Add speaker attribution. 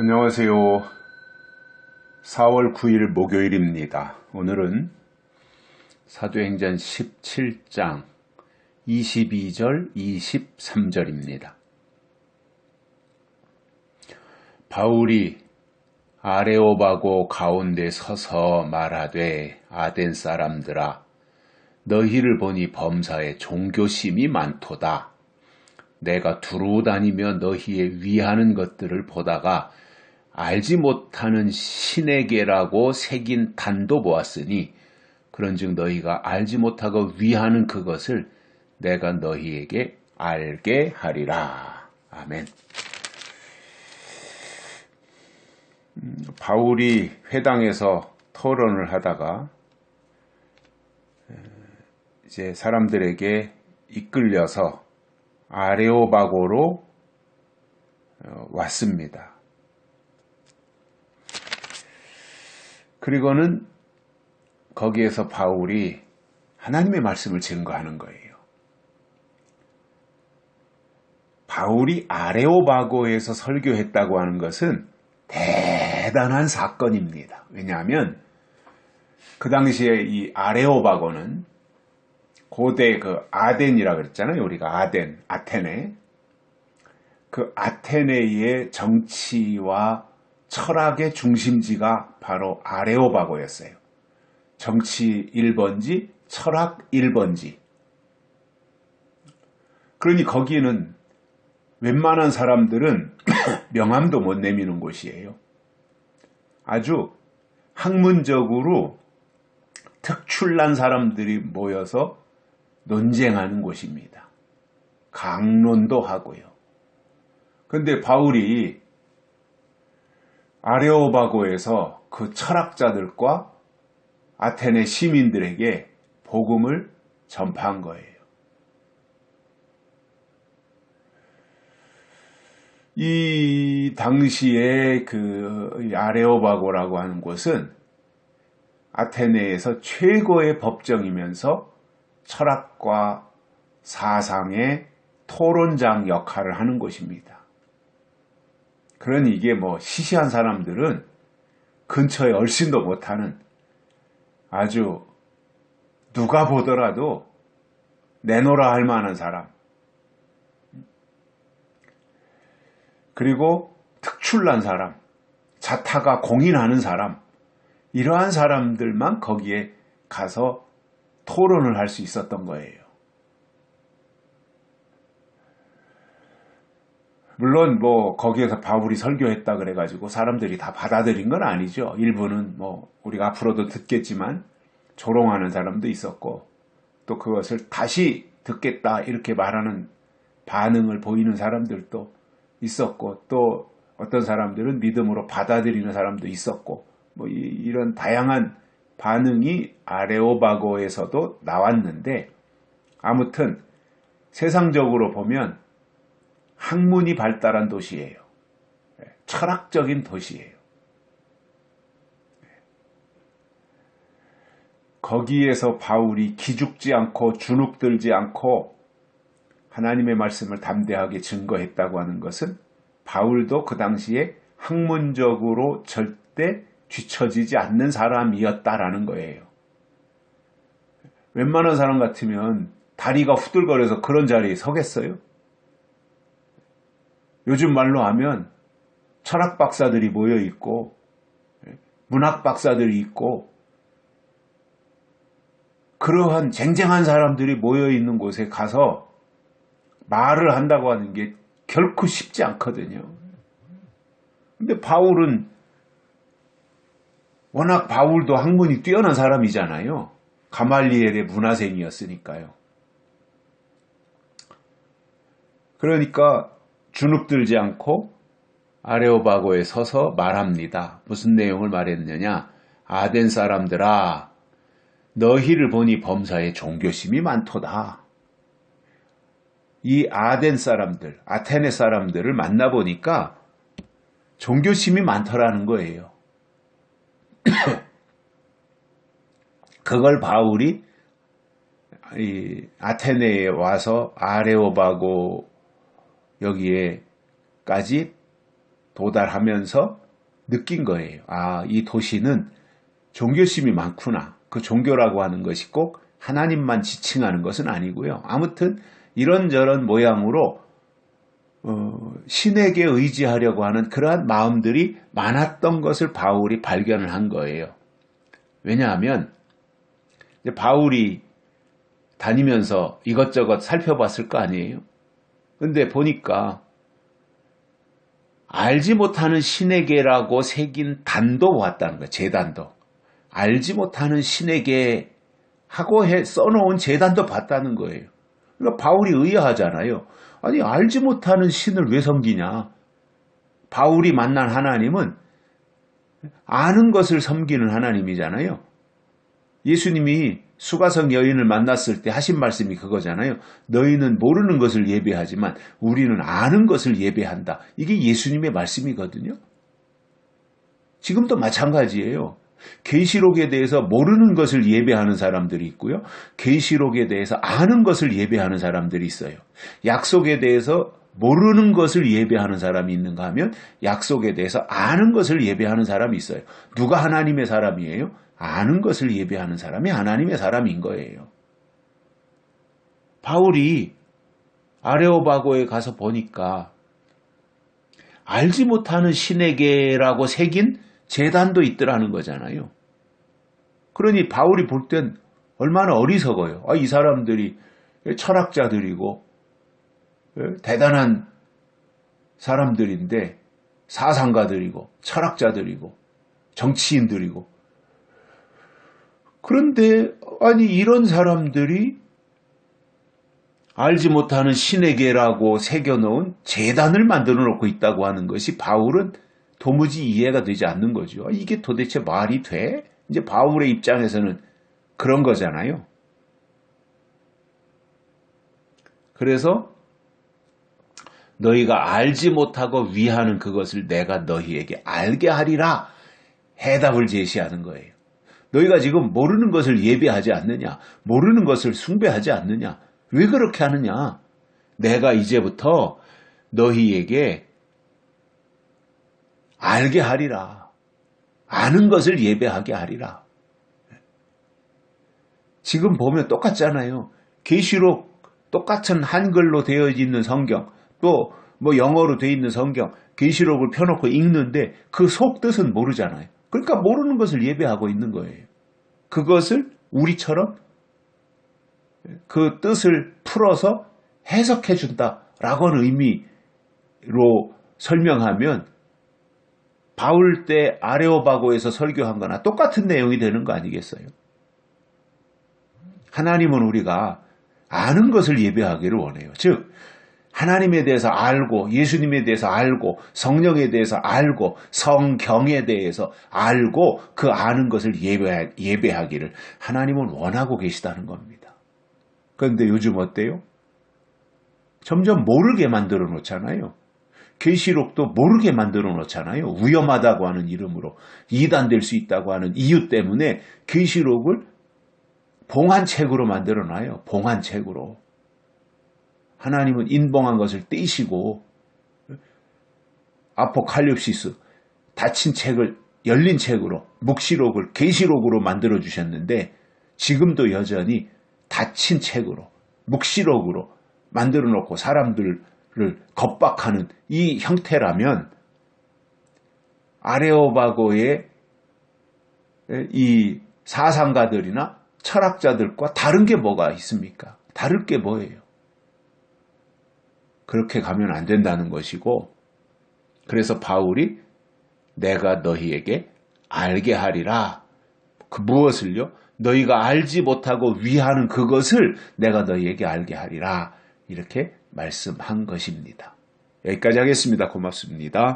Speaker 1: 안녕하세요. 4월 9일 목요일입니다. 오늘은 사도행전 17장 22절 23절입니다. 바울이 아레오바고 가운데 서서 말하되 아덴 사람들아 너희를 보니 범사에 종교심이 많도다. 내가 두루 다니며 너희의 위하는 것들을 보다가 알지 못하는 신에게라고 새긴 단도 보았으니 그런즉 너희가 알지 못하고 위하는 그것을 내가 너희에게 알게 하리라. 아멘. 바울이 회당에서 토론을 하다가 이제 사람들에게 이끌려서 아레오바고로 왔습니다. 그리고는 거기에서 바울이 하나님의 말씀을 증거하는 거예요. 바울이 아레오바고에서 설교했다고 하는 것은 대단한 사건입니다. 왜냐하면 그 당시에 이 아레오바고는 고대 그 아덴이라 그랬잖아요. 우리가 아테네. 그 아테네의 정치와 철학의 중심지가 바로 아레오바고였어요. 정치 1번지, 철학 1번지. 그러니 거기는 웬만한 사람들은 명함도 못 내미는 곳이에요. 아주 학문적으로 특출난 사람들이 모여서 논쟁하는 곳입니다. 강론도 하고요. 그런데 바울이 아레오바고에서 그 철학자들과 아테네 시민들에게 복음을 전파한 거예요. 이 당시에 그 아레오바고라고 하는 곳은 아테네에서 최고의 법정이면서 철학과 사상의 토론장 역할을 하는 곳입니다. 그러니 이게 뭐 시시한 사람들은 근처에 얼씬도 못하는 아주 누가 보더라도 내놓으라 할 만한 사람, 그리고 특출난 사람, 자타가 공인하는 사람, 이러한 사람들만 거기에 가서 토론을 할 수 있었던 거예요. 물론 뭐 거기에서 바울이 설교했다 그래가지고 사람들이 다 받아들인 건 아니죠. 일부는 뭐 우리가 앞으로도 듣겠지만 조롱하는 사람도 있었고 또 그것을 다시 듣겠다 이렇게 말하는 반응을 보이는 사람들도 있었고 또 어떤 사람들은 믿음으로 받아들이는 사람도 있었고 뭐 이런 다양한 반응이 아레오바고에서도 나왔는데 아무튼 세상적으로 보면 학문이 발달한 도시예요. 철학적인 도시예요. 거기에서 바울이 기죽지 않고 주눅들지 않고 하나님의 말씀을 담대하게 증거했다고 하는 것은 바울도 그 당시에 학문적으로 절대 뒤처지지 않는 사람이었다라는 거예요. 웬만한 사람 같으면 다리가 후들거려서 그런 자리에 서겠어요? 요즘 말로 하면 철학 박사들이 모여 있고 문학 박사들이 있고 그러한 쟁쟁한 사람들이 모여 있는 곳에 가서 말을 한다고 하는 게 결코 쉽지 않거든요. 근데 바울은 워낙 바울도 학문이 뛰어난 사람이잖아요. 가말리엘의 문화생이었으니까요. 그러니까 주눅들지 않고 아레오바고에 서서 말합니다. 무슨 내용을 말했느냐? 아덴 사람들아, 너희를 보니 범사에 종교심이 많도다. 이 아덴 사람들, 아테네 사람들을 만나보니까 종교심이 많더라는 거예요. 그걸 바울이 아테네에 와서 아레오바고 여기에까지 도달하면서 느낀 거예요. 아, 이 도시는 종교심이 많구나. 그 종교라고 하는 것이 꼭 하나님만 지칭하는 것은 아니고요. 아무튼 이런저런 모양으로 신에게 의지하려고 하는 그러한 마음들이 많았던 것을 바울이 발견을 한 거예요. 왜냐하면 이제 바울이 다니면서 이것저것 살펴봤을 거 아니에요. 근데 보니까 알지 못하는 신에게라고 새긴 단도 왔다는 거예요. 제단도. 알지 못하는 신에게 하고 써놓은 제단도 봤다는 거예요. 그러니까 바울이 의아하잖아요. 아니, 알지 못하는 신을 왜 섬기냐? 바울이 만난 하나님은 아는 것을 섬기는 하나님이잖아요. 예수님이 수가성 여인을 만났을 때 하신 말씀이 그거잖아요. 너희는 모르는 것을 예배하지만 우리는 아는 것을 예배한다. 이게 예수님의 말씀이거든요. 지금도 마찬가지예요. 계시록에 대해서 모르는 것을 예배하는 사람들이 있고요. 계시록에 대해서 아는 것을 예배하는 사람들이 있어요. 약속에 대해서 모르는 것을 예배하는 사람이 있는가 하면 약속에 대해서 아는 것을 예배하는 사람이 있어요. 누가 하나님의 사람이에요? 아는 것을 예배하는 사람이 하나님의 사람인 거예요. 바울이 아레오바고에 가서 보니까 알지 못하는 신에게라고 새긴 제단도 있더라는 거잖아요. 그러니 바울이 볼 땐 얼마나 어리석어요. 이 사람들이 철학자들이고 대단한 사람들인데 사상가들이고 철학자들이고 정치인들이고 그런데 아니 이런 사람들이 알지 못하는 신에게라고 새겨놓은 제단을 만들어 놓고 있다고 하는 것이 바울은 도무지 이해가 되지 않는 거죠. 이게 도대체 말이 돼? 이제 바울의 입장에서는 그런 거잖아요. 그래서 너희가 알지 못하고 위하는 그것을 내가 너희에게 알게 하리라 해답을 제시하는 거예요. 너희가 지금 모르는 것을 예배하지 않느냐? 모르는 것을 숭배하지 않느냐? 왜 그렇게 하느냐? 내가 이제부터 너희에게 알게 하리라. 아는 것을 예배하게 하리라. 지금 보면 똑같잖아요. 계시록 똑같은 한글로 되어 있는 성경, 또 뭐 영어로 되어 있는 성경, 계시록을 펴놓고 읽는데 그 속 뜻은 모르잖아요. 그러니까 모르는 것을 예배하고 있는 거예요. 그것을 우리처럼 그 뜻을 풀어서 해석해 준다라고 하는 의미로 설명하면 바울 때 아레오바고에서 설교한 거나 똑같은 내용이 되는 거 아니겠어요? 하나님은 우리가 아는 것을 예배하기를 원해요. 즉 하나님에 대해서 알고 예수님에 대해서 알고 성령에 대해서 알고 성경에 대해서 알고 그 아는 것을 예배하기를 하나님은 원하고 계시다는 겁니다. 그런데 요즘 어때요? 점점 모르게 만들어 놓잖아요. 계시록도 모르게 만들어 놓잖아요. 위험하다고 하는 이름으로 이단될 수 있다고 하는 이유 때문에 계시록을 봉한책으로 만들어 놔요. 봉한책으로. 하나님은 인봉한 것을 떼시고 아포칼립시스 닫힌 책을 열린 책으로 묵시록을 계시록으로 만들어 주셨는데 지금도 여전히 닫힌 책으로 묵시록으로 만들어 놓고 사람들을 겁박하는 이 형태라면 아레오바고의 이 사상가들이나 철학자들과 다른 게 뭐가 있습니까? 다를 게 뭐예요? 그렇게 가면 안 된다는 것이고 그래서 바울이 내가 너희에게 알게 하리라. 그 무엇을요? 너희가 알지 못하고 위하는 그것을 내가 너희에게 알게 하리라. 이렇게 말씀한 것입니다. 여기까지 하겠습니다. 고맙습니다.